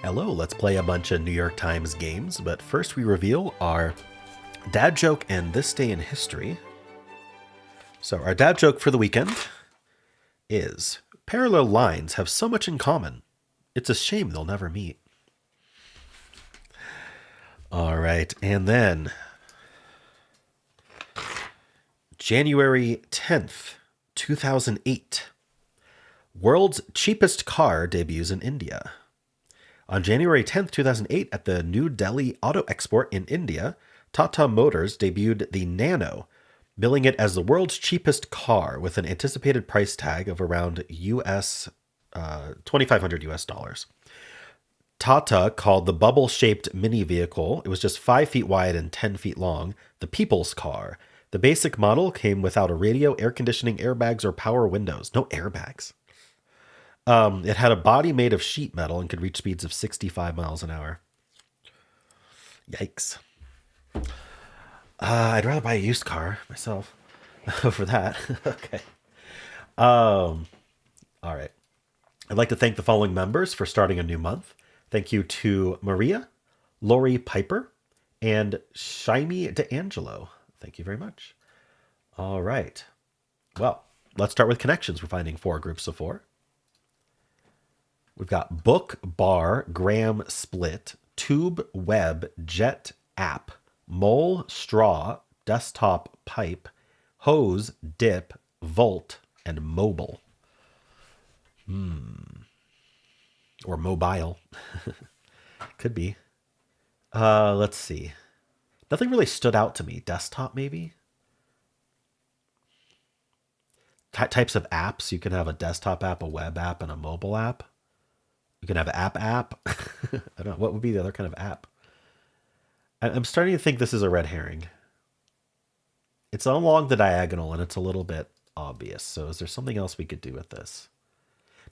Hello, let's play a bunch of New York Times games, but first we reveal our dad joke and this day in history. So our dad joke for the weekend is parallel lines have so much in common. It's a shame they'll never meet. All right, and then January 10th, 2008. World's cheapest car debuts in India. On January 10th, 2008, at the New Delhi Auto Export in India, Tata Motors debuted the Nano, billing it as the world's cheapest car with an anticipated price tag of around US 2,500 US dollars. Tata called the bubble-shaped mini vehicle, it was just 5 feet wide and 10 feet long, the people's car. The basic model came without a radio, air conditioning, airbags, or power windows. No airbags. It had a body made of sheet metal and could reach speeds of 65 miles an hour. Yikes. I'd rather buy a used car myself for that. Okay. All right. I'd like to thank the following members for starting a new month. Thank you to Maria, Lori Piper, and Shaimi DeAngelo. Thank you very much. All right. Well, let's start with connections. We're finding 4 groups of 4. We've got book, bar, gram, split, tube, web, jet, app, mole, straw, desktop, pipe, hose, dip, volt, and mobile. Or mobile. Could be. Let's see. Nothing really stood out to me. Desktop, maybe? Types of apps. You can have a desktop app, a web app, and a mobile app. You can have an app. I don't know. What would be the other kind of app? I'm starting to think this is a red herring. It's along the diagonal, and it's a little bit obvious. So is there something else we could do with this?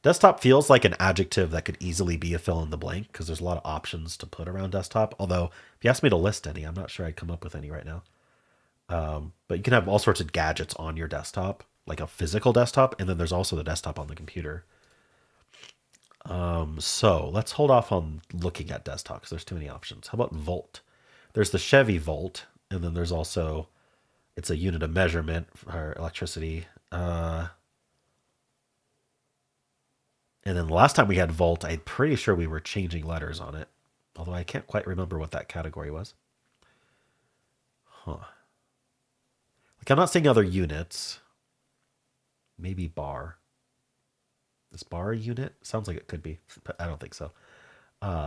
Desktop feels like an adjective that could easily be a fill in the blank because there's a lot of options to put around desktop. Although, if you asked me to list any, I'm not sure I'd come up with any right now. But you can have all sorts of gadgets on your desktop, like a physical desktop, and then there's also the desktop on the computer. So let's hold off on looking at desktop because there's too many options. How about volt? There's the Chevy Volt, and then there's also, it's a unit of measurement for electricity. And then the last time we had volt, I'm pretty sure we were changing letters on it. Although I can't quite remember what that category was. Like I'm not seeing other units. Maybe bar. Is bar a unit? Sounds like it could be, but I don't think so.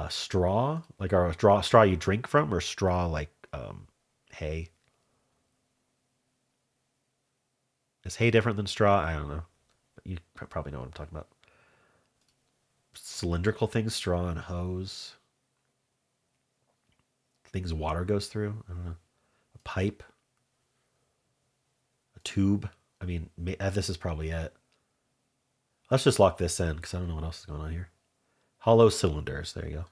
Straw, like our straw you drink from, or straw like hay. Is hay different than straw? I don't know. But you probably know what I'm talking about. Cylindrical things, straw and hose. Things water goes through. I don't know. A pipe. A tube. I mean, this is probably it. Let's just lock this in because I don't know what else is going on here. Hollow cylinders. There you go.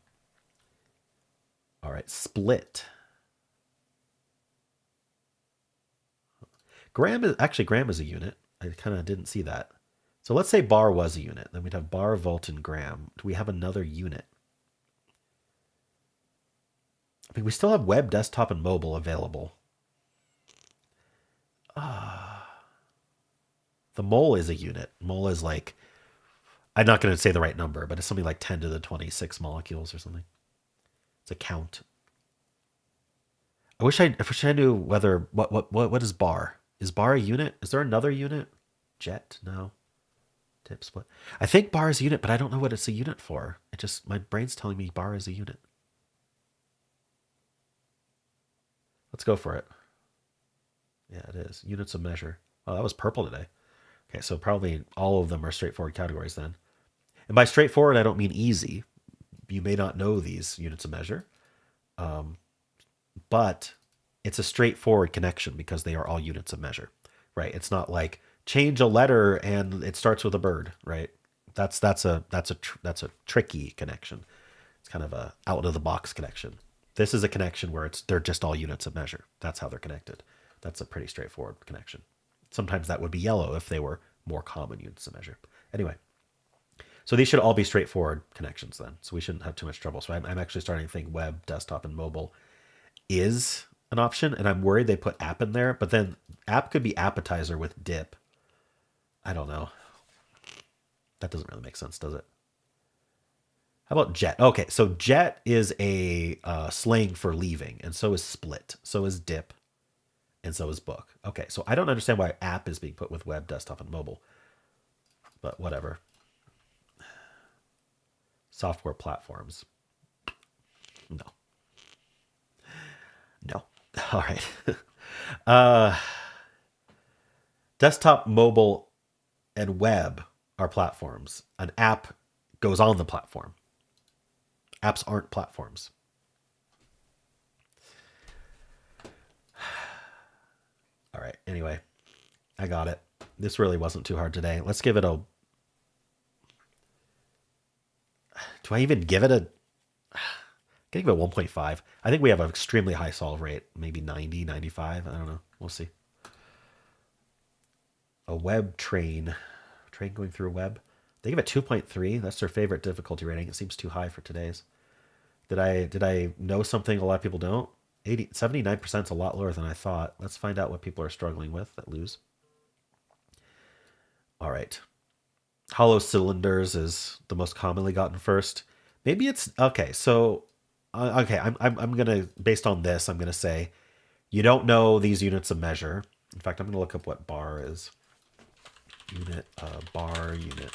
All right. Split. Gram is a unit. I kind of didn't see that. So let's say bar was a unit. Then we'd have bar, volt, and gram. Do we have another unit? I mean, we still have web, desktop, and mobile available. The mole is a unit. Mole is like, I'm not going to say the right number, but it's something like 10 to the 26 molecules or something. It's a count. I wish I knew whether what is bar? Is bar a unit? Is there another unit? Jet? No. Tip split. I think bar is a unit, but I don't know what it's a unit for. My brain's telling me bar is a unit. Let's go for it. Yeah, it is. Units of measure. Oh, that was purple today. Okay, so probably all of them are straightforward categories then. And by straightforward, I don't mean easy. You may not know these units of measure, but it's a straightforward connection because they are all units of measure, right? It's not like change a letter and it starts with a bird, right? That's a tricky connection. It's kind of a out of the box connection. This is a connection where they're just all units of measure. That's how they're connected. That's a pretty straightforward connection. Sometimes that would be yellow if they were more common units of measure. Anyway, So these should all be straightforward connections then. So we shouldn't have too much trouble. So I'm actually starting to think web, desktop, and mobile is an option. And I'm worried they put app in there. But then app could be appetizer with dip. I don't know. That doesn't really make sense, does it? How about jet? Okay, so jet is a slang for leaving. And so is split. So is dip. And so is book. Okay, so I don't understand why app is being put with web, desktop, and mobile. But whatever. Software platforms. No. No. All right. Desktop, mobile, and web are platforms. An app goes on the platform. Apps aren't platforms. All right. Anyway, I got it. This really wasn't too hard today. Let's give it a... Do I even give it a... Can I give it 1.5? I think we have an extremely high solve rate. Maybe 90, 95. I don't know. We'll see. A web train. Train going through a web. They give it 2.3. That's their favorite difficulty rating. It seems too high for today's. Did I know something a lot of people don't? 79% is a lot lower than I thought. Let's find out what people are struggling with that lose. All right. Hollow cylinders is the most commonly gotten first. Maybe it's okay. So, okay, I'm gonna, based on this, I'm gonna say you don't know these units of measure. In fact, I'm gonna look up what bar is. Unit, bar unit.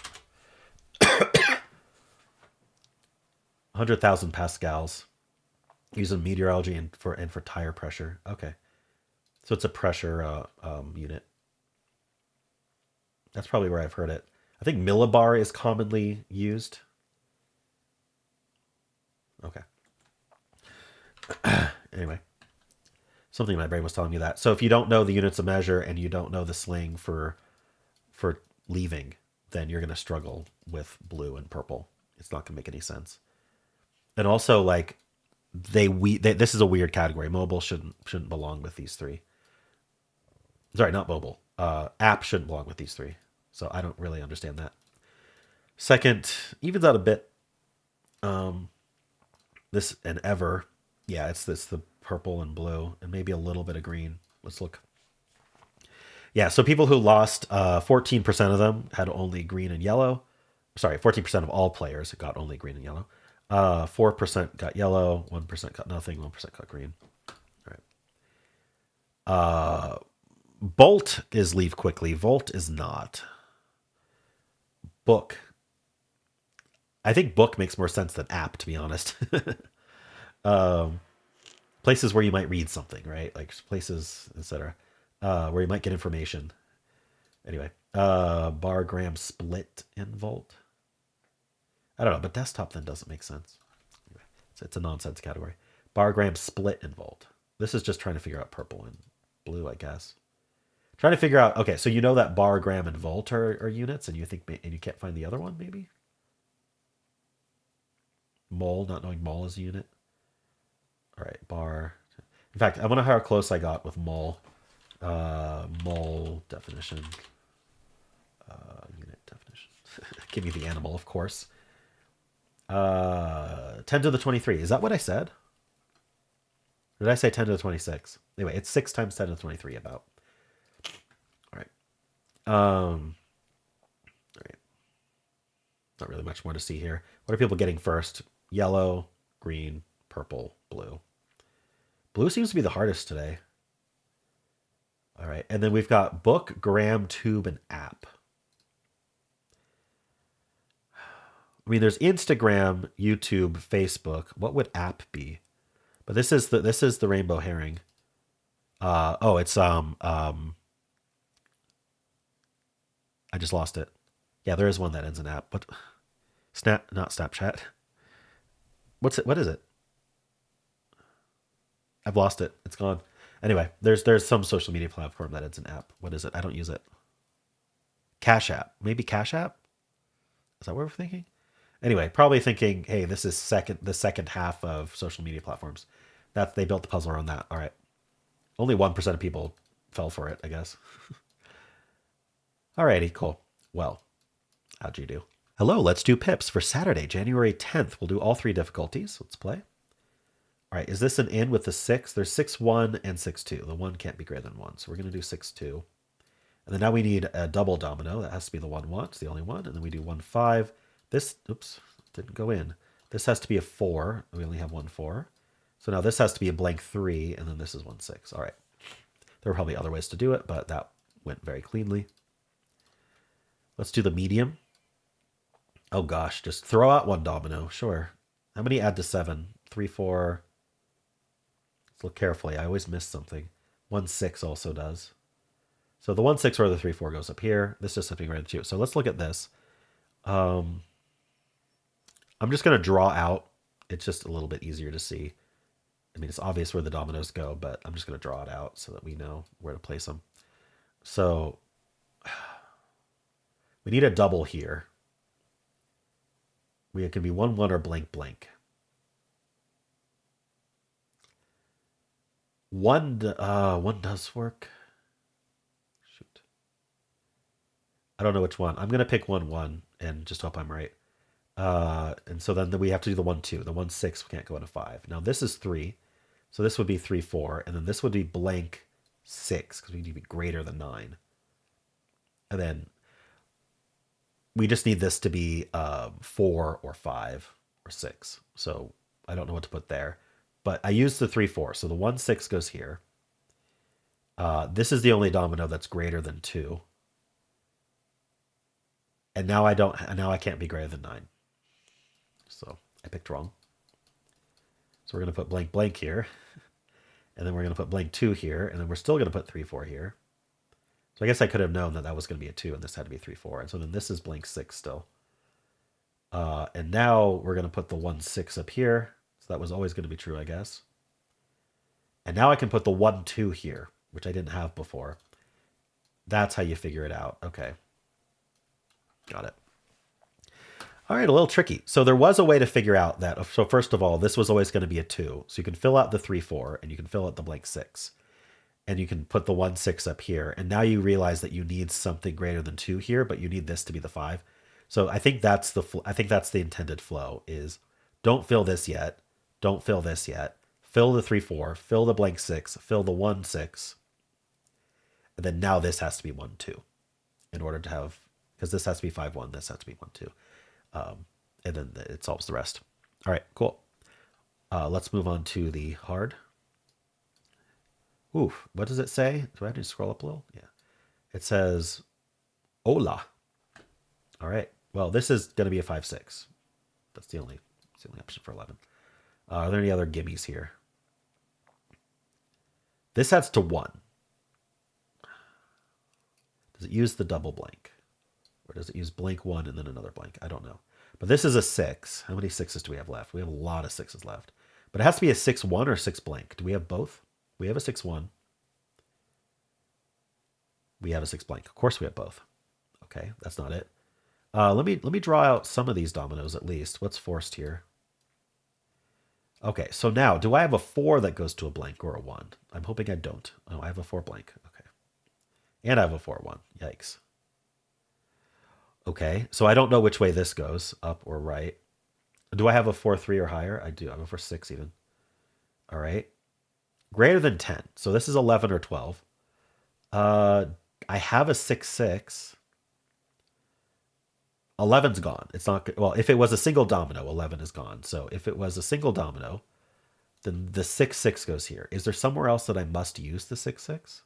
100,000 pascals. Using meteorology and for tire pressure. Okay, so it's a pressure unit. That's probably where I've heard it. I think millibar is commonly used. Okay. Anyway, something in my brain was telling me that. So if you don't know the units of measure and you don't know the slang for leaving, then you're going to struggle with blue and purple. It's not going to make any sense. And also, like, this is a weird category. Mobile shouldn't belong with these three. Sorry, not mobile. App shouldn't belong with these three. So I don't really understand that. Second, evens out a bit. This and ever, yeah, it's the purple and blue and maybe a little bit of green. Let's look. Yeah, so people who lost, 14% of them had only green and yellow. Sorry, 14% of all players got only green and yellow. 4% got yellow, 1% got nothing, 1% got green. All right. Bolt is leave quickly. Volt is not. Book. I think book makes more sense than app, to be honest. Places where you might read something, right? Like places, etc., where you might get information. Anyway, bar gram split in volt. I don't know, but desktop then doesn't make sense. Anyway, so it's a nonsense category. Bar gram split in volt. This is just trying to figure out purple and blue, I guess. Trying to figure out. Okay, so you know that bar gram and volt are units, and you can't find the other one, maybe. Mole, not knowing mole is a unit. All right, bar. In fact, I wonder how close I got with mole. Mole definition. Unit definition. Give me the animal, of course. 10 to the 23. Is that what I said? Or did I say 10 to the 26? Anyway, it's 6 times 10 to the 23 about. All right. All right. Not really much more to see here. What are people getting first? Yellow, green, purple, blue. Blue seems to be the hardest today. All right. And then we've got book, gram, tube, and app. I mean, there's Instagram, YouTube, Facebook. What would app be? But this is the rainbow herring. It's I just lost it. Yeah, there is one that ends in app. What? Not Snapchat. What is it? I've lost it. It's gone. Anyway, there's some social media platform that ends in app. What is it? I don't use it. Cash App. Maybe Cash App? Is that what we're thinking? Anyway, probably thinking, hey, this is the second half of social media platforms. They built the puzzle around that. All right. Only 1% of people fell for it, I guess. Alrighty, cool. Well, how'd you do? Hello, let's do pips for Saturday, January 10th. We'll do all three difficulties. Let's play. All right, is this an in with the 6? There's 6, 1, and 6, 2. The 1 can't be greater than 1, so we're going to do 6, 2. And then now we need a double domino. That has to be the 1, 1. It's the only one. And then we do 1, 5. This, oops, didn't go in. This has to be a 4. We only have 1, 4. So now this has to be a blank 3, and then this is 1, 6. All right. There were probably other ways to do it, but that went very cleanly. Let's do the medium. Oh gosh, just throw out one domino. Sure. How many add to 7? 3, 4. Let's look carefully. I always miss something. 1, 6 also does. So the 1, 6 or the 3, 4 goes up here. This is something right into 2. So let's look at this. I'm just going to draw out. It's just a little bit easier to see. I mean, it's obvious where the dominoes go, but I'm just going to draw it out so that we know where to place them. So we need a double here. It can be 1, 1 or blank, blank. One does work. Shoot. I don't know which one. I'm going to pick 1, 1 and just hope I'm right. And so then we have to do the 1, 2. The 1, 6 can't go into 5. Now this is 3. So this would be 3, 4. And then this would be blank 6 because we need to be greater than 9. And then we just need this to be 4 or 5 or 6. So I don't know what to put there. But I used the 3, 4. So the 1, 6 goes here. This is the only domino that's greater than 2. And now I can't be greater than 9. So I picked wrong. So we're going to put blank blank here. And then we're going to put blank 2 here. And then we're still going to put 3, 4 here. So I guess I could have known that that was going to be a 2 and this had to be 3, 4. And so then this is blank 6 still. And now we're going to put the 1, 6 up here. So that was always going to be true, I guess. And now I can put the 1, 2 here, which I didn't have before. That's how you figure it out. Okay. Got it. All right, a little tricky. So there was a way to figure out that. So first of all, this was always going to be a 2. So you can fill out the 3, 4, and you can fill out the blank 6. And you can put the 1, 6 up here. And now you realize that you need something greater than 2 here, but you need this to be the 5. So I think that's the intended flow is don't fill this yet. Don't fill this yet. Fill the 3, 4, fill the blank 6, fill the 1, 6. And then now this has to be 1, 2 in order to have, because this has to be 5, 1, this has to be 1, 2. And then it solves the rest. All right, cool. Let's move on to the hard. Oof, what does it say? Do I have to scroll up a little? Yeah. It says, hola. All right. Well, this is going to be a 5, 6. That's the only option for 11. Are there any other gimmies here? This adds to 1. Does it use the double blank? Or does it use blank 1 and then another blank? I don't know. But this is a 6. How many 6s do we have left? We have a lot of 6s left. But it has to be a 6, 1 or 6 blank. Do we have both? We have a 6, 1. We have a 6 blank. Of course we have both. Okay, that's not it. Let me draw out some of these dominoes at least. What's forced here? Okay, so now, do I have a 4 that goes to a blank or a 1? I'm hoping I don't. Oh, I have a 4 blank. Okay. And I have a 4, 1. Yikes. Okay, so I don't know which way this goes, up or right. Do I have a 4, 3 or higher? I do. I have a 4, 6 even. All right. Greater than 10. So this is 11 or 12. I have a 6, 6. 11's gone. It's not good. Well, if it was a single domino, 11 is gone. So if it was a single domino, then the 6, 6 goes here. Is there somewhere else that I must use the 6, 6?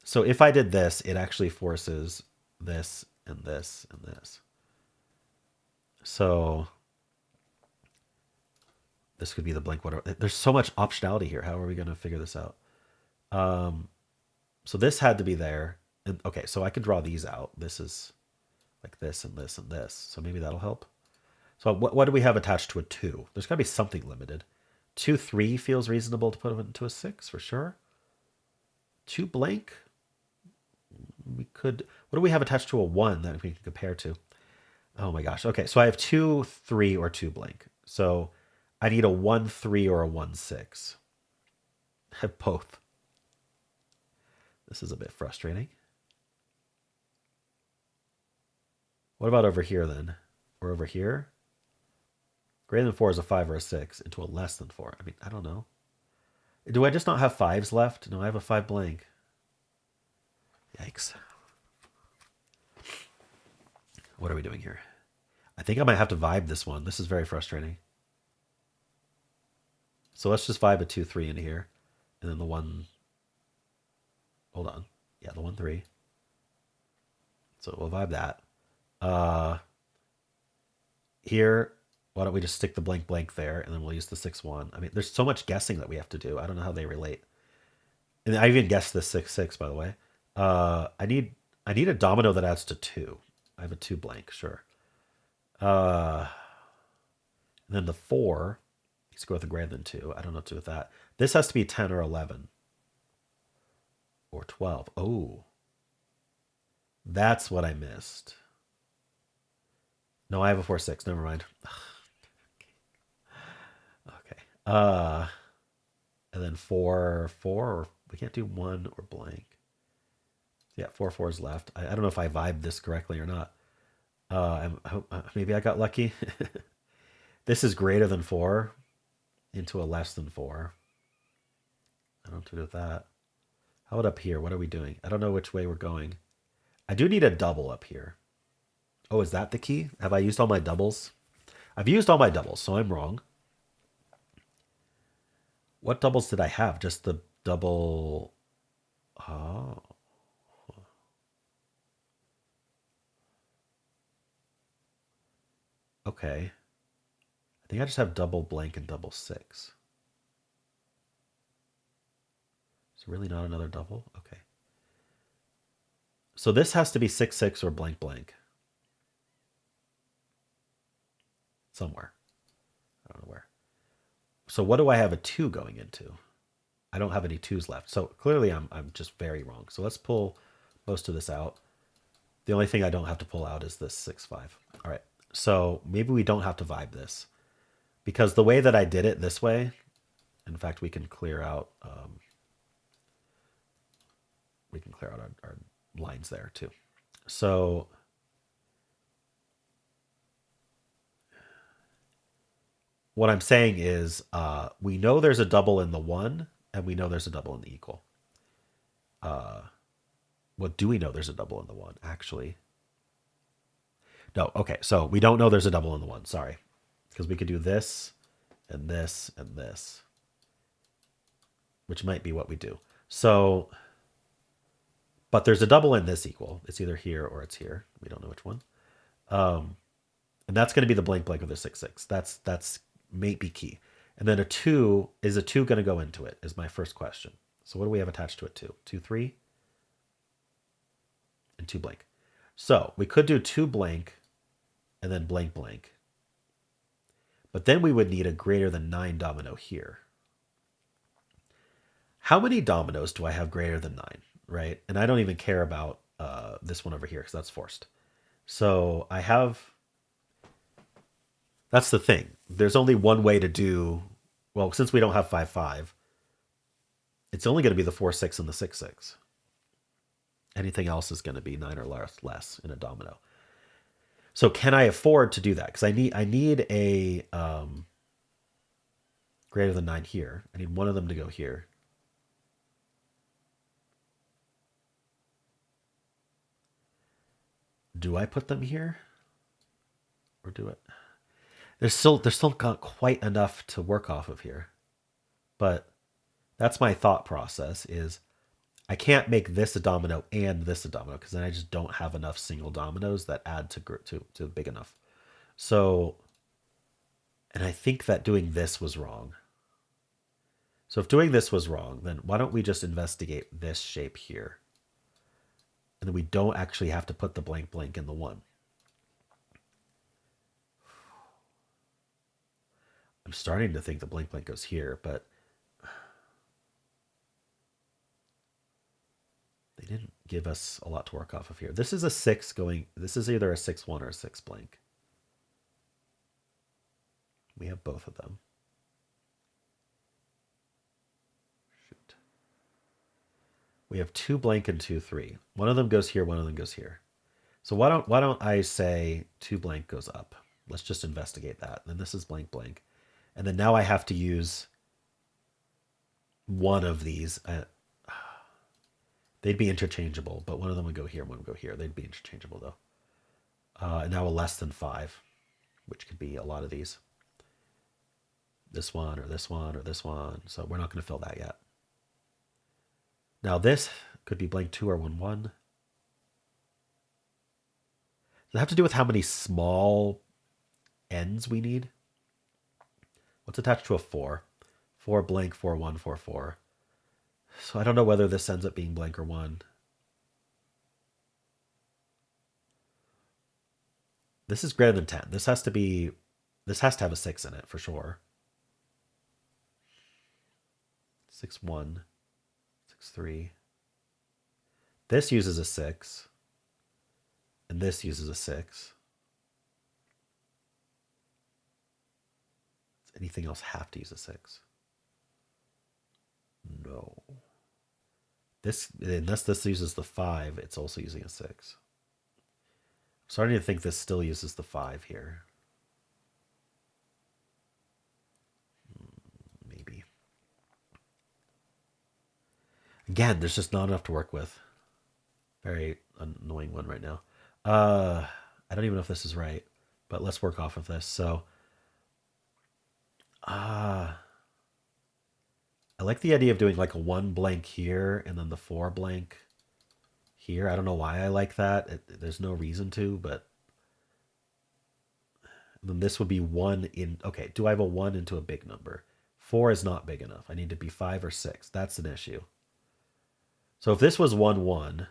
So if I did this, it actually forces this and this and this. So this could be the blank whatever. There's so much optionality here. How are we going to figure this out? So this had to be there. And okay, so I can draw these out. This is like this and this and this. So maybe that'll help. So what do we have attached to a 2? There's got to be something limited. 2, 3 feels reasonable to put into a 6 for sure. 2 blank. We could. What do we have attached to a 1 that we can compare to? Oh my gosh. Okay, so I have 2, 3, or 2 blank. So I need a 1, 3 or a 1, 6. I have both. This is a bit frustrating. What about over here then? Or over here? Greater than 4 is a 5 or a 6 into a less than 4. I mean, I don't know. Do I just not have 5s left? No, I have a 5 blank. Yikes. What are we doing here? I think I might have to vibe this one. This is very frustrating. So let's just vibe a 2, 3 into here. And then the 1... Hold on. Yeah, the 1, 3. So we'll vibe that. Here, why don't we just stick the blank blank there, and then we'll use the 6, 1. I mean, there's so much guessing that we have to do. I don't know how they relate. And I even guessed this 6, 6, by the way. I need a domino that adds to 2. I have a 2 blank, sure. And then the 4, let's go with a greater than 2. I don't know what to do with that. This has to be 10 or 11. Or 12. Oh. That's what I missed. No, I have a 4, 6. Never mind. Okay. And then 4, 4, or we can't do 1 or blank. Yeah, 4, 4 is left. I don't know if I vibed this correctly or not. Maybe I got lucky. This is greater than 4 into a less than 4. I don't know what to do with that. How about up here? What are we doing? I don't know which way we're going. I do need a double up here. Oh, is that the key? Have I used all my doubles? I've used all my doubles, so I'm wrong. What doubles did I have? Just the double... Oh. Okay. I think I just have double blank and double 6. Is really not another double? Okay. So this has to be 6, 6 or blank blank. Somewhere. I don't know where. So what do I have a 2 going into? I don't have any 2s left. So clearly I'm just very wrong. So let's pull most of this out. The only thing I don't have to pull out is this 6, 5. All right. So maybe we don't have to vibe this. Because the way that I did it this way, in fact, we can clear out our lines there too. So what I'm saying is we know there's a double in the 1, and we know there's a double in the equal. What do we know there's a double in the 1, actually? No, okay, so we don't know there's a double in the 1, sorry. Because we could do this, and this, and this. Which might be what we do. So, but there's a double in this equal. It's either here or it's here. We don't know which one. And that's going to be the blank blank of the 6, 6. That's may be key. And then a 2, is a 2 going to go into it, is my first question. So what do we have attached to it, 2? 2, 3, and 2 blank. So we could do 2 blank, and then blank blank. But then we would need a greater than 9 domino here. How many dominoes do I have greater than 9, right? And I don't even care about this one over here because that's forced. So I have... That's the thing. There's only one way to do... Well, since we don't have 5, 5, it's only going to be the 4, 6 and the 6, 6. Anything else is going to be 9 or less in a domino. So can I afford to do that? Because I need a greater than 9 here. I need one of them to go here. Do I put them here? Or do it? There's still not quite enough to work off of here. But that's my thought process is I can't make this a domino and this a domino because then I just don't have enough single dominoes that add to big enough. So, and I think that doing this was wrong. So if doing this was wrong, then why don't we just investigate this shape here? And then we don't actually have to put the blank blank in the 1. I'm starting to think the blank blank goes here, but they didn't give us a lot to work off of here. This is a 6 going, this is either a 6, 1 or a 6 blank. We have both of them. Shoot. We have 2 blank and 2, 3. One of them goes here, one of them goes here. So why don't I say 2 blank goes up? Let's just investigate that. Then this is blank blank. And then now I have to use one of these. They'd be interchangeable, but one of them would go here, one would go here. They'd be interchangeable though. And now a less than 5, which could be a lot of these. This one or this one or this one. So we're not going to fill that yet. Now this could be blank 2 or 1 1. Does it have to do with how many small ends we need? What's attached to a 4? 4 blank 4 1 4 4. So I don't know whether this ends up being blank or 1. This is greater than 10. This has to have a 6 in it for sure. 6 1 6 3. This uses a 6. And this uses a 6. Does anything else have to use a 6? No. Unless this uses the 5, it's also using a 6. I'm starting to think this still uses the 5 here. Maybe. Again, there's just not enough to work with. Very annoying one right now. I don't even know if this is right, but let's work off of this. So, I like the idea of doing like a 1 blank here and then the 4 blank here. I don't know why I like that. There's no reason to, but then this would be 1 in. Okay, do I have a 1 into a big number? 4 is not big enough. I need to be 5 or 6. That's an issue. So if this was 1 1,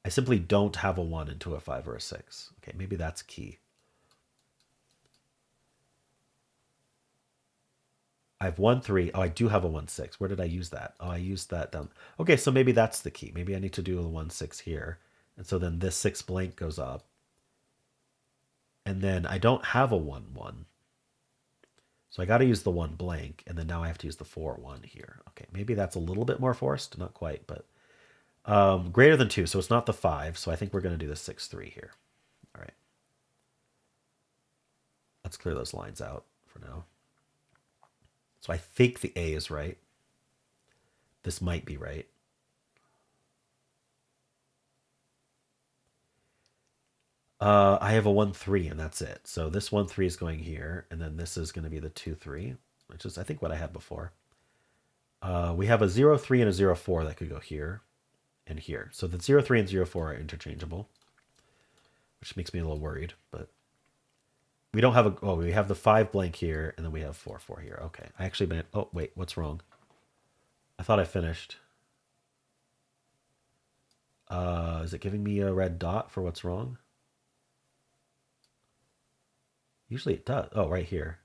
I simply don't have a 1 into a 5 or a 6. Okay, maybe that's key. I have 1 3. Oh, I do have a 1 6. Where did I use that? Oh, I used that down. Okay, so maybe that's the key. Maybe I need to do a 1 6 here. And so then this 6 blank goes up. And then I don't have a 1 1. So I got to use the 1 blank. And then now I have to use the 4 1 here. Okay, maybe that's a little bit more forced. Not quite, but greater than 2. So it's not the 5. So I think we're going to do the 6 3 here. All right. Let's clear those lines out for now. So I think the A is right. This might be right. I have a 1 3 and that's it. So this 1 3 is going here, and then this is going to be the 2 3, which is I think what I had before. We have a 0 3 and a 0 4 that could go here and here. So the 0 3 and 0 4 are interchangeable, which makes me a little worried, but we don't have we have the 5 blank here, and then we have 4 4 here. Okay, I actually meant, oh wait, what's wrong? I thought I finished. Is it giving me a red dot for what's wrong? Usually it does. Oh, right here.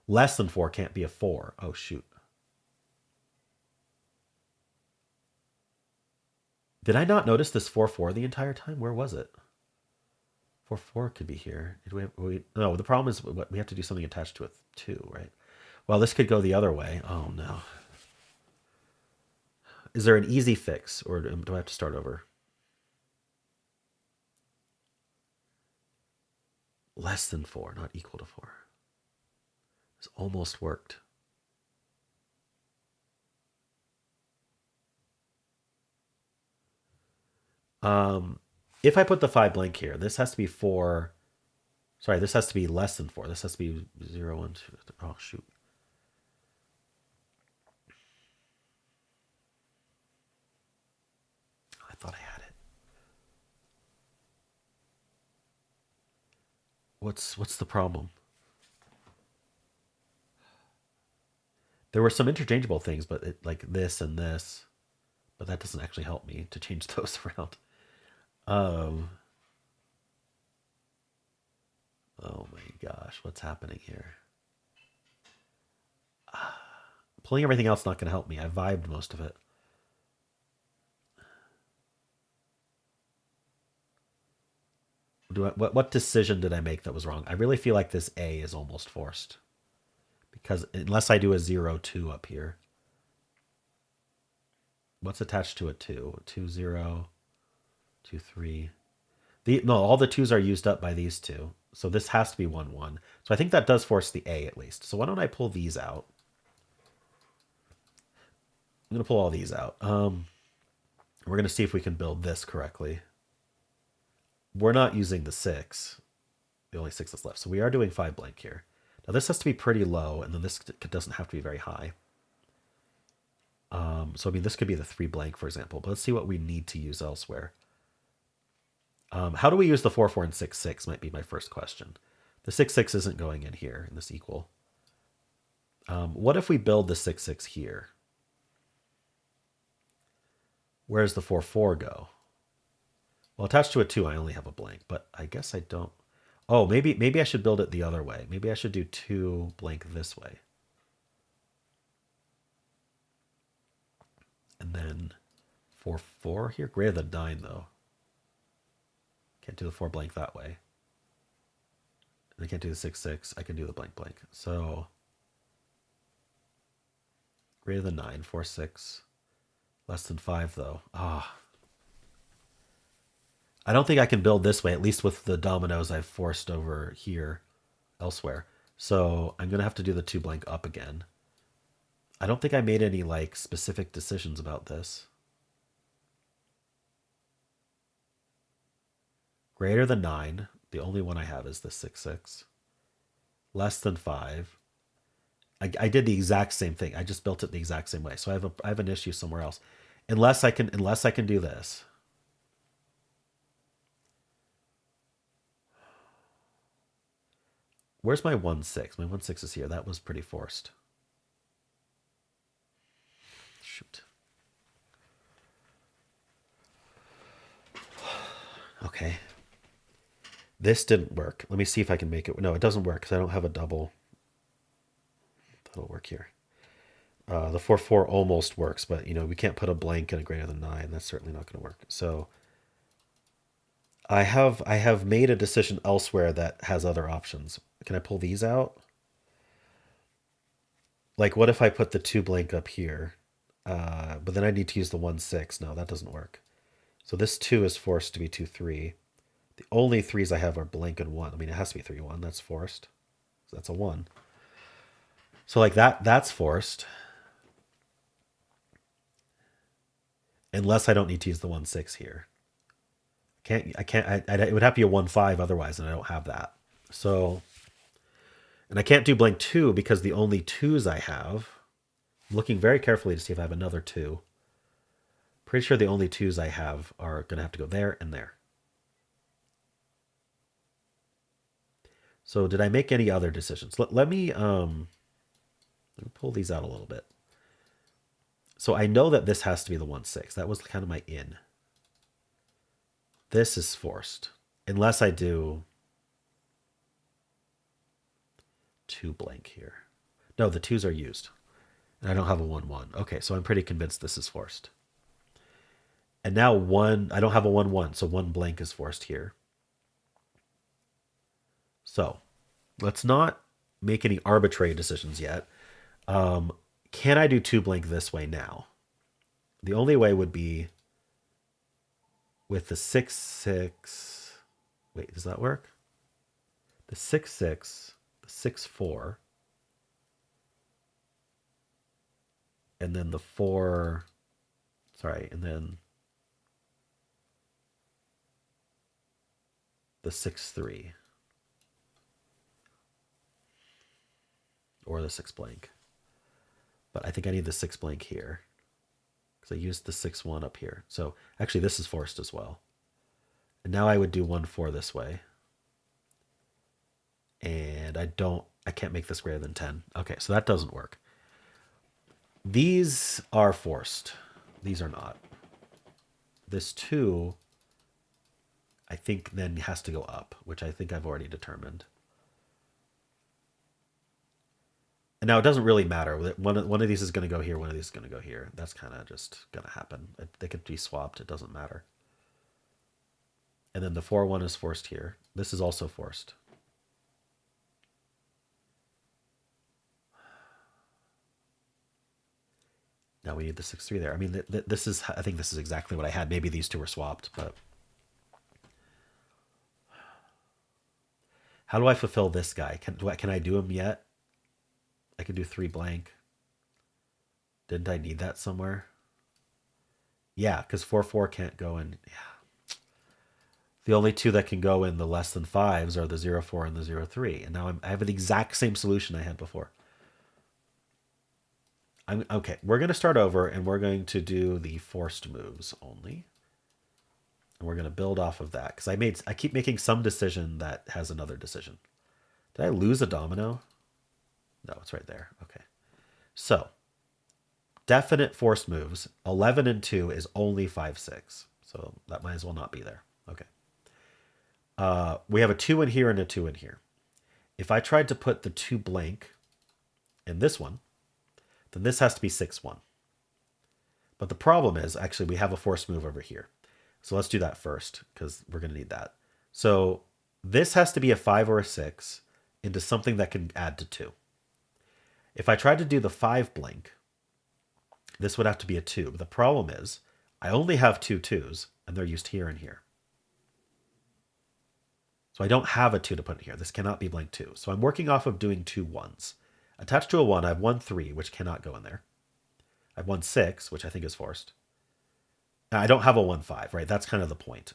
Less than 4 can't be a 4. Oh, shoot. Did I not notice this 4 4 the entire time? Where was it? 4 4 could be here. No, the problem is we have to do something attached to a 2, right? Well, this could go the other way. Oh, no. Is there an easy fix, or do I have to start over? Less than 4, not equal to 4. This almost worked. If I put the 5 blank here, this has to be 4. Sorry, this has to be less than 4. This has to be 0, 1, 2. Oh, shoot. I thought I had it. What's the problem? There were some interchangeable things, but like this and this, but that doesn't actually help me to change those around. Oh my gosh, what's happening here? Pulling everything else not going to help me. I vibed most of it. What decision did I make that was wrong? I really feel like this A is almost forced. Because unless I do a 0 2 up here. What's attached to a 2? 2, 0, 2, 3. No, all the 2s are used up by these two. So this has to be 1, 1. So I think that does force the A at least. So why don't I pull these out? I'm going to pull all these out. We're going to see if we can build this correctly. We're not using the 6. The only 6 that's left. So we are doing 5 blank here. Now this has to be pretty low, and then this doesn't have to be very high. So I mean, this could be the 3 blank, for example. But let's see what we need to use elsewhere. How do we use the 4, 4, and 6, 6 might be my first question. The 6, 6 isn't going in here in this equal. What if we build the 6, 6 here? Where does the 4, 4 go? Well, attached to a 2, I only have a blank, but I guess I don't. Oh, maybe I should build it the other way. Maybe I should do 2 blank this way. And then 4, 4 here? Greater than 9, though. Can't do the 4 blank that way. And I can't do the 6, 6. I can do the blank, blank. So greater than 9, 4, 6. Less than 5, though. I don't think I can build this way, at least with the dominoes I've forced over here elsewhere. So I'm going to have to do the 2 blank up again. I don't think I made any like specific decisions about this. Greater than 9. The only one I have is the 6, 6. Less than 5. I did the exact same thing. I just built it the exact same way. So I have an issue somewhere else. Unless I can do this. Where's my 1, 6? My 1, 6 is here. That was pretty forced. Shoot. Okay. This didn't work. Let me see if I can make it. No, it doesn't work because I don't have a double. That'll work here. The 4, 4 almost works, but you know we can't put a blank in a greater than 9. That's certainly not going to work. So I have made a decision elsewhere that has other options. Can I pull these out? Like, what if I put the 2 blank up here? But then I need to use the 1, 6. No, that doesn't work. So this 2 is forced to be 2, 3. The only 3s I have are blank and 1. I mean, it has to be 3, 1. That's forced. So that's a 1. So like that's forced. Unless I don't need to use the 1, 6 here. It would have to be a 1, 5 otherwise, and I don't have that. So, and I can't do blank 2 because the only 2s I have, I'm looking very carefully to see if I have another 2. Pretty sure the only 2s I have are going to have to go there and there. So did I make any other decisions? Let me pull these out a little bit. So I know that this has to be the 1, 6. That was kind of my in. This is forced. Unless I do 2 blank here. No, the 2s are used. And I don't have a 1, 1. Okay, so I'm pretty convinced this is forced. And now 1, I don't have a 1, 1, so 1 blank is forced here. So let's not make any arbitrary decisions yet. Can I do 2 blank this way now? The only way would be with the 6, 6. Wait, does that work? The 6, 6, the 6, 4. And then the 4, sorry, and then the 6, 3. Or the 6 blank. But I think I need the 6 blank here. Because I used the 6, 1 up here. So actually this is forced as well. And now I would do 1, 4 this way. And I can't make this greater than 10. Okay, so that doesn't work. These are forced. These are not. This 2, I think then has to go up, which I think I've already determined. And now it doesn't really matter. One of these is going to go here, one of these is going to go here. That's kind of just going to happen. They could be swapped. It doesn't matter. And then the 4, 1 is forced here. This is also forced. Now we need the 6-3 there. I mean, this is, I think this is exactly what I had. Maybe these two were swapped, but how do I fulfill this guy? Can I do him yet? I can do 3 blank. Didn't I need that somewhere? Yeah, because 4-4 can't go in. Yeah. The only two that can go in the less than 5s are the 0-4 and the 0-3. And now I have the exact same solution I had before. Okay, we're going to start over and we're going to do the forced moves only. And we're going to build off of that because I keep making some decision that has another decision. Did I lose a domino? No, it's right there. Okay. So, definite forced moves. 11 and 2 is only 5-6. So that might as well not be there. Okay. We have a 2 in here and a 2 in here. If I tried to put the 2 blank in this one, then this has to be 6-1. But the problem is, actually, we have a forced move over here. So let's do that first, because we're going to need that. So this has to be a 5 or a 6 into something that can add to 2. If I tried to do the 5 blank, this would have to be a 2. But the problem is, I only have 2 2s, and they're used here and here. So I don't have a 2 to put in here. This cannot be blank 2. So I'm working off of doing 2 1s. Attached to a 1, I have 1 3, which cannot go in there. I have 1 6, which I think is forced. Now, I don't have a 1 5, right? That's kind of the point.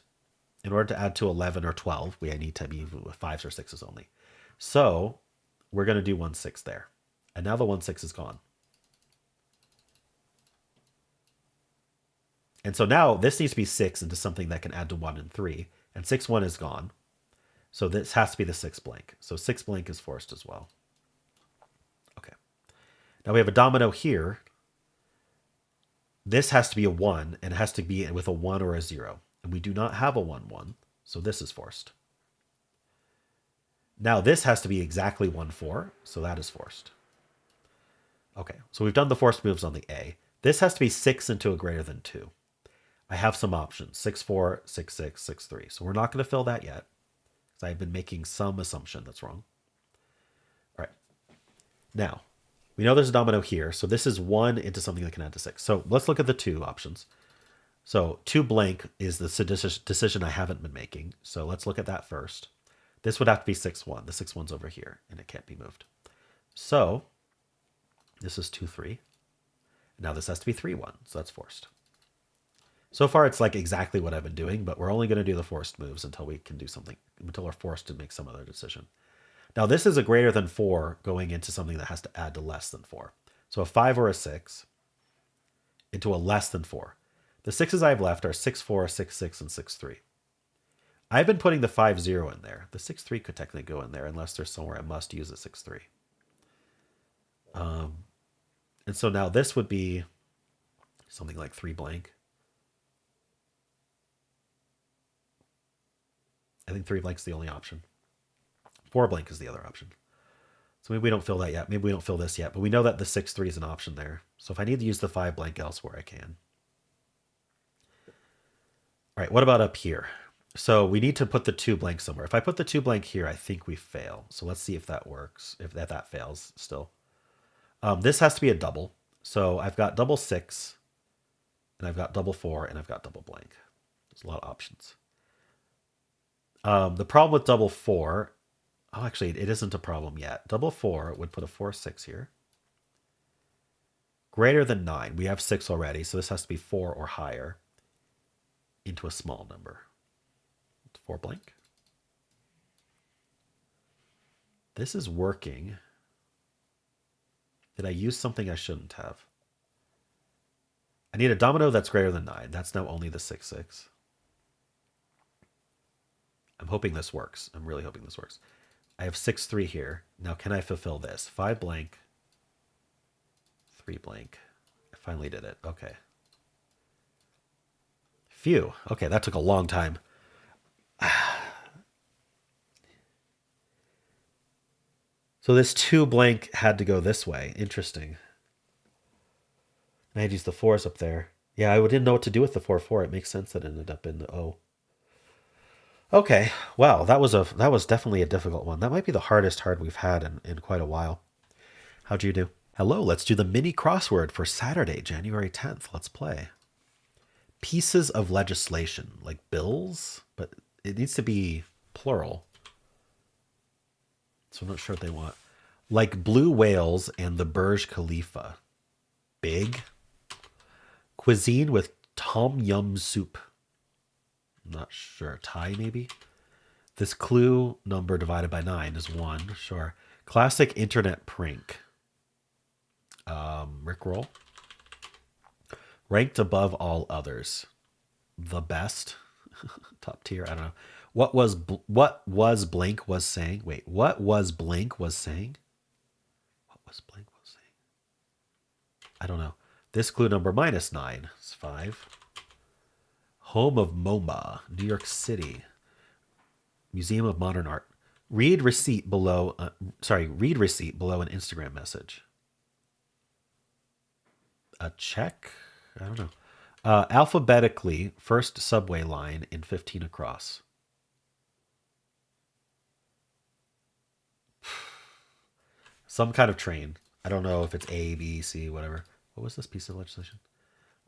In order to add to 11 or 12, we need to be with 5s or 6s only. So we're going to do 1 6 there. And now the 1 6 is gone. And so now this needs to be 6 into something that can add to 1 and 3. And 6 1 is gone. So this has to be the 6 blank. So 6 blank is forced as well. Okay. Now we have a domino here. This has to be a 1, and it has to be with a 1 or a 0. And we do not have a 1 1, so this is forced. Now this has to be exactly 1 4, so that is forced. Okay, so we've done the forced moves on the A. This has to be 6 into a greater than 2. I have some options, 6-4, 6-6, 6-3. So we're not going to fill that yet, because I've been making some assumption that's wrong. All right. Now, we know there's a domino here, so this is 1 into something that can add to 6. So let's look at the 2 options. So 2 blank is the decision I haven't been making. So let's look at that first. This would have to be 6-1. The 6-1's over here, and it can't be moved. So this is 2-3. Now this has to be 3-1, so that's forced. So far, it's like exactly what I've been doing, but we're only going to do the forced moves until we can do something, until we're forced to make some other decision. Now, this is a greater than 4 going into something that has to add to less than 4. So a 5 or a 6 into a less than 4. The 6s I have left are 6-4, 6-6, and 6-3. I've been putting the 5-0 in there. The 6-3 could technically go in there unless there's somewhere I must use a 6-3. And so now this would be something like 3 blank. I think 3 blank is the only option. 4 blank is the other option. So maybe we don't fill that yet. Maybe we don't fill this yet. But we know that the 6-3 is an option there. So if I need to use the 5 blank elsewhere, I can. All right, what about up here? So we need to put the 2 blank somewhere. If I put the 2 blank here, I think we fail. So let's see if that works, if that fails still. This has to be a double. So I've got double 6, and I've got double 4, and I've got double blank. There's a lot of options. The problem with double 4, oh, actually, it isn't a problem yet. Double 4 would put a 4-6 here. Greater than 9. We have 6 already, so this has to be 4 or higher into a small number. 4 blank. This is working. Did I use something I shouldn't have? I need a domino that's greater than 9. That's now only the 6-6. I'm hoping this works. I'm really hoping this works. I have 6-3 here. Now, can I fulfill this? 5 blank, 3 blank. I finally did it. Okay. Phew. Okay, that took a long time. So this 2 blank had to go this way. Interesting. I had to use the 4s up there. Yeah, I didn't know what to do with the 4-4. It makes sense that it ended up in the O. Okay, wow, that was definitely a difficult one. That might be the hardest hard we've had in quite a while. How'd you do? Hello, let's do the mini crossword for Saturday, January 10th. Let's play. Pieces of legislation, like bills, but it needs to be plural. So I'm not sure what they want. Like blue whales and the Burj Khalifa. Big. Cuisine with tom yum soup. I'm not sure. Thai, maybe? This clue number divided by 9 is 1. Sure. Classic internet prank. Rickroll. Ranked above all others. The best. Top tier. I don't know. What was blank was saying? Wait, what was blank was saying? What was blank was saying? I don't know. This clue number -9 is 5. Home of MoMA, New York City. Museum of Modern Art. Read receipt below. Read receipt below an Instagram message. A check? I don't know. Alphabetically, first subway line in 15 across. Some kind of train. I don't know if it's A, B, C, whatever. What was this piece of legislation?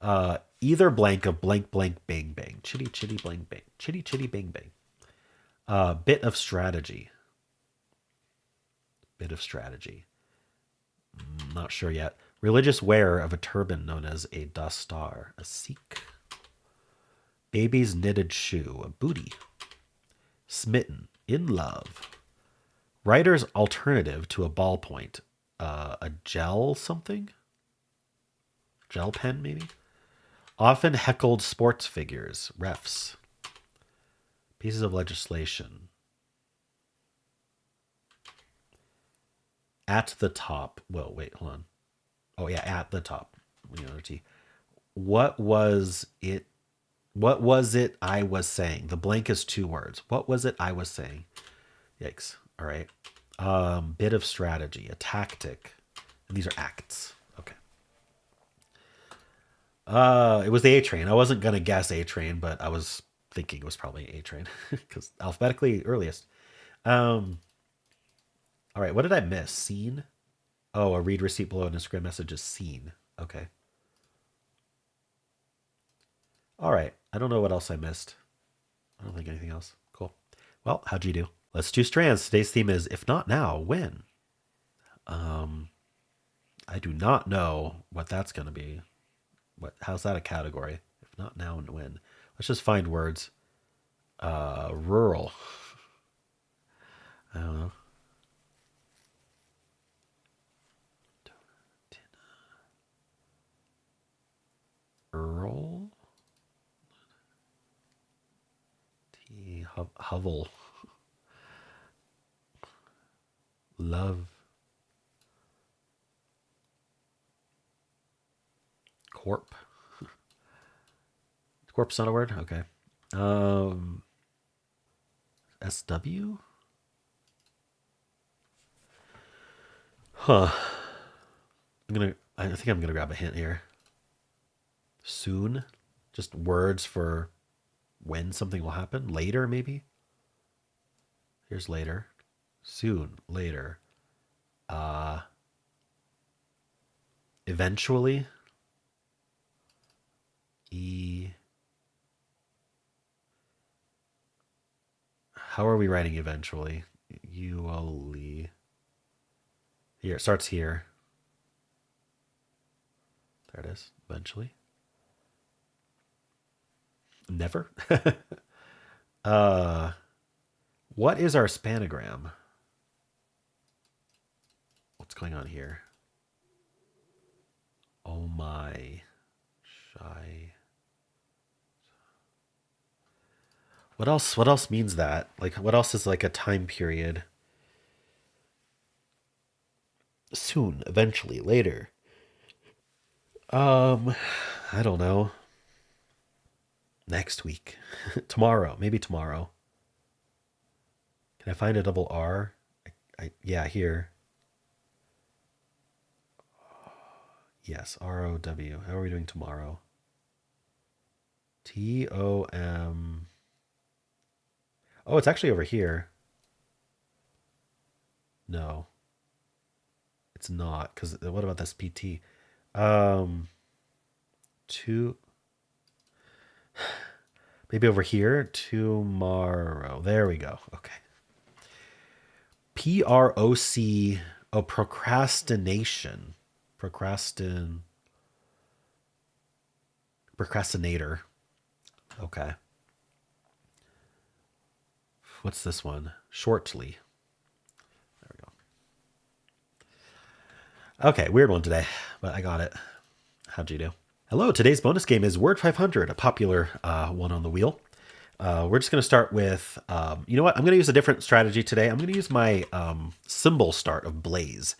Either blank of blank blank bang bang. Chitty chitty blank bang. Chitty chitty bang bang. Bit of strategy. Bit of strategy. Not sure yet. Religious wearer of a turban known as a dastar, a Sikh. Baby's knitted shoe, a booty. Smitten, in love. Writer's alternative to a ballpoint, a gel something? Gel pen, maybe? Often heckled sports figures, refs. Pieces of legislation. At the top. Well, wait, hold on. Oh, yeah, at the top. What was it? What was it I was saying? The blank is 2 words. What was it I was saying? Yikes. All right. Bit of strategy, a tactic. And these are acts. Okay. It was the A train. I wasn't gonna guess A train, but I was thinking it was probably A train because alphabetically earliest. All right. What did I miss? Scene. Oh, a read receipt below an Instagram message is seen. Okay. All right. I don't know what else I missed. I don't think anything else. Cool. Well, how'd you do? Let's do strands. Today's theme is if not now, when? I do not know what that's going to be. How's that a category? If not now and when? Let's just find words. Rural. I don't know. Rural. Hovel. Love. Corp. Corp's not a word? Okay. SW? Huh. I think I'm gonna grab a hint here. Soon? Just words for when something will happen? Later, maybe? Here's later. Soon. Later. Eventually. How are we writing eventually? Uole. Here, it starts here. There it is. Eventually. Never. What is our spanogram? What's going on here? Oh my. Shy. What else? What else means that? Like, what else is like a time period? Soon, eventually, later. I don't know. Next week, tomorrow, maybe tomorrow. Can I find a double R? Yeah, here. Yes, ROW. How are we doing tomorrow? TOM. Oh, it's actually over here. No. It's not, because what about this PT? Two, maybe over here, tomorrow. There we go. Okay. PROC, oh, procrastination. Procrastinator. Okay. What's this one? Shortly. There we go. Okay, weird one today, but I got it. How'd you do? Hello, today's bonus game is Word 500, a popular one on the wheel. We're just going to start with, you know what? I'm going to use a different strategy today. I'm going to use my symbol start of blaze,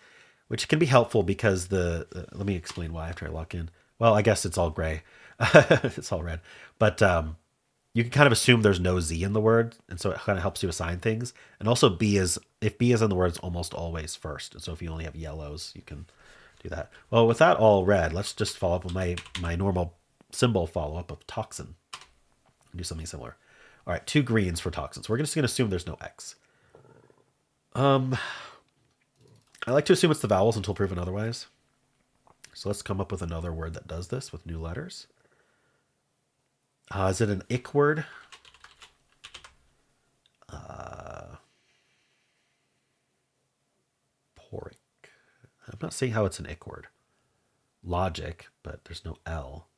which can be helpful because let me explain why after I lock in. Well, I guess it's all gray. It's all red. But you can kind of assume there's no Z in the word, and so it kind of helps you assign things. And also if B is in the word, it's almost always first. And so if you only have yellows, you can do that. Well, with that all red, let's just follow up with my normal symbol follow-up of toxin. Do something similar. All right, 2 greens for toxins. We're just going to assume there's no X. I like to assume it's the vowels until proven otherwise. So let's come up with another word that does this with new letters. Is it an ick word? Poric. I'm not saying how it's an ick word. Logic, but there's no L.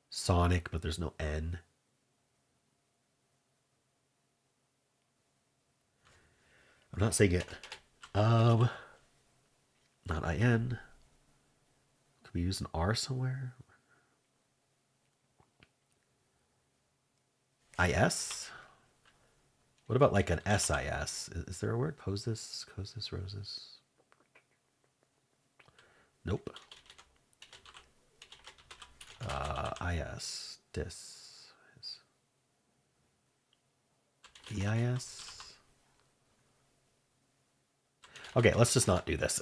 Sonic, but there's no N. I'm not saying it. Not IN. Could we use an R somewhere? IS? What about like an SIS? Is there a word? Poses, coses, roses? Nope. IS. Dis. VIS. Okay, let's just not do this.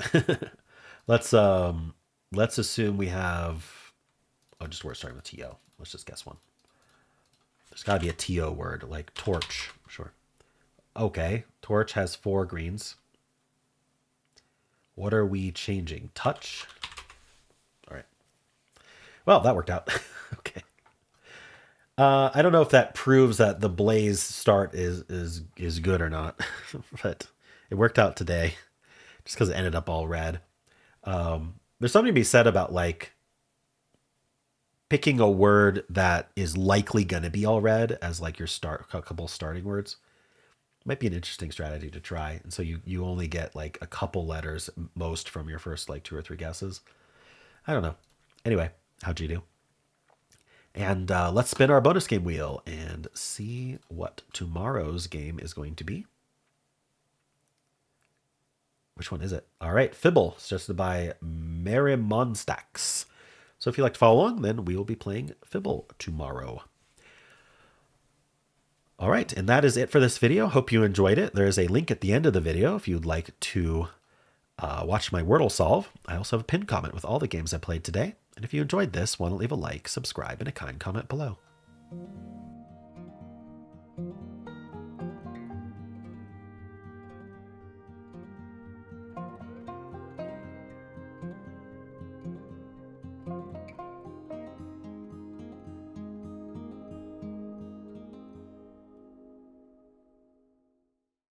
Let's assume we have just word starting with TO. Let's just guess one. There's got to be a TO word like torch. Sure. Okay, torch has 4 greens. What are we changing? Touch. All right. Well, that worked out. Okay. I don't know if that proves that the blaze start is good or not, but it worked out today just because it ended up all red. There's something to be said about like picking a word that is likely going to be all red as like your couple starting words. Might be an interesting strategy to try. And so you only get like a couple letters most from your first like 2 or 3 guesses. I don't know. Anyway, how'd you do? And let's spin our bonus game wheel and see what tomorrow's game is going to be. Which one is it? All right, Fibble, suggested by Marimonstax. So if you'd like to follow along, then we will be playing Fibble tomorrow. All right, and that is it for this video. Hope you enjoyed it. There is a link at the end of the video if you'd like to watch my Wordle solve. I also have a pinned comment with all the games I played today. And if you enjoyed this, why don't leave a like, subscribe, and a kind comment below.